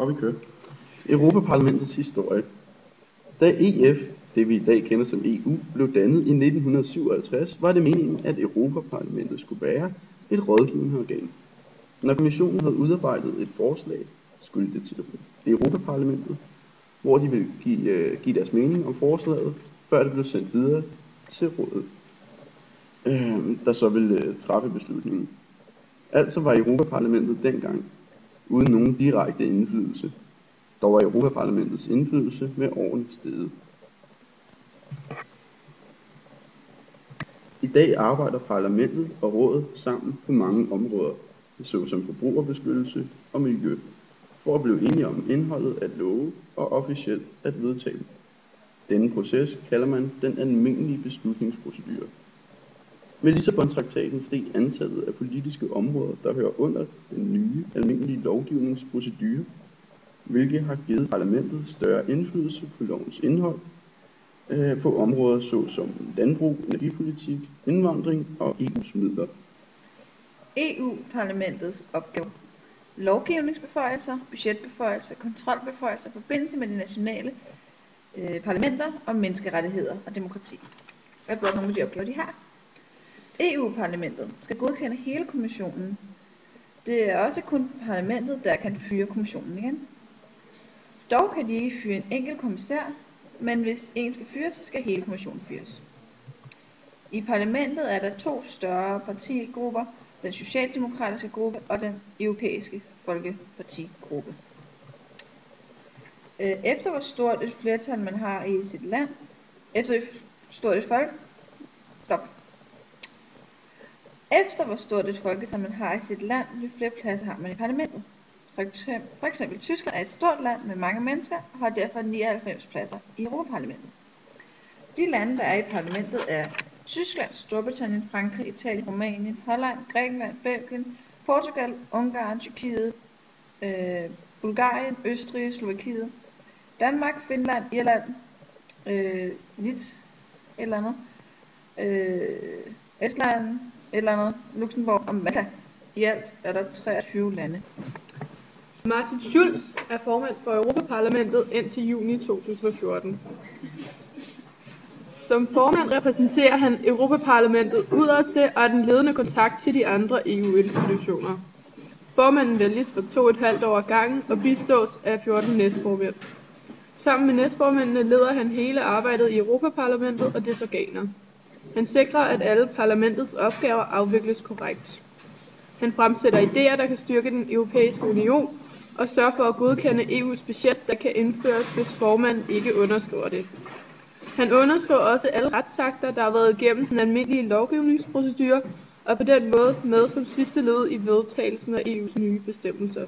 Og vi kører. Europaparlamentets historie. Da EF, det vi i dag kender som EU, blev dannet i 1957, var det meningen, at Europaparlamentet skulle være et rådgivende organ. Når kommissionen havde udarbejdet et forslag, skulle det til Europaparlamentet, hvor de ville give deres mening om forslaget, før det blev sendt videre til rådet, der så ville træffe beslutningen. Altså var Europaparlamentet dengang uden nogen direkte indflydelse. Dog var Europaparlamentets indflydelse med årene steget. I dag arbejder parlamentet og rådet sammen på mange områder, såsom forbrugerbeskyttelse og miljø, for at blive enige om indholdet af love og officielt at vedtage dem. Denne proces kalder man den almindelige beslutningsprocedure. Med Lissabon-traktaten steg antallet af politiske områder, der hører under den nye almindelige lovgivningsprocedure, hvilket har givet parlamentet større indflydelse på lovens indhold på områder såsom landbrug, energipolitik, indvandring og EU's midler. EU-parlamentets opgave: lovgivningsbeføjelser, budgetbeføjelser, kontrolbeføjelser i forbindelse med de nationale parlamenter og menneskerettigheder og demokrati. Hvad er blot nogle af de opgaver, de har? EU-parlamentet skal godkende hele kommissionen. Det er også kun parlamentet, der kan fyre kommissionen igen. Dog kan de ikke fyre en enkelt kommissær, men hvis en skal fyres, skal hele kommissionen fyres. I parlamentet er der to større partigrupper, den socialdemokratiske gruppe og den europæiske folkepartigruppe. Efter hvor stort et flertal man har i sit land, Efter hvor stort et folketal man har i sit land, jo flere pladser har man i parlamentet. For eksempel Tyskland er et stort land med mange mennesker og har derfor 99 pladser i Europaparlamentet. De lande, der er i parlamentet, er Tyskland, Storbritannien, Frankrig, Italien, Rumænien, Holland, Grækenland, Belgien, Portugal, Ungarn, Tyrkiet, Bulgarien, Østrig, Slovakiet, Danmark, Finland, Irland, Estland, Luxembourg og Malta. I alt er der 23 lande. Martin Schulz er formand for Europaparlamentet indtil juni 2014. Som formand repræsenterer han Europaparlamentet udadtil og er den ledende kontakt til de andre EU-institutioner. Formanden vælges for 2,5 år ad gangen og bistås af 14 næstformænd. Sammen med næstformændene leder han hele arbejdet i Europaparlamentet og dets organer. Han sikrer, at alle parlamentets opgaver afvikles korrekt. Han fremsætter idéer, der kan styrke den europæiske union, og sørger for at godkende EU's budget, der kan indføres, hvis formanden ikke underskriver det. Han underskriver også alle retsakter, der har været igennem den almindelige lovgivningsprocedure, og på den måde med som sidste led i vedtagelsen af EU's nye bestemmelser.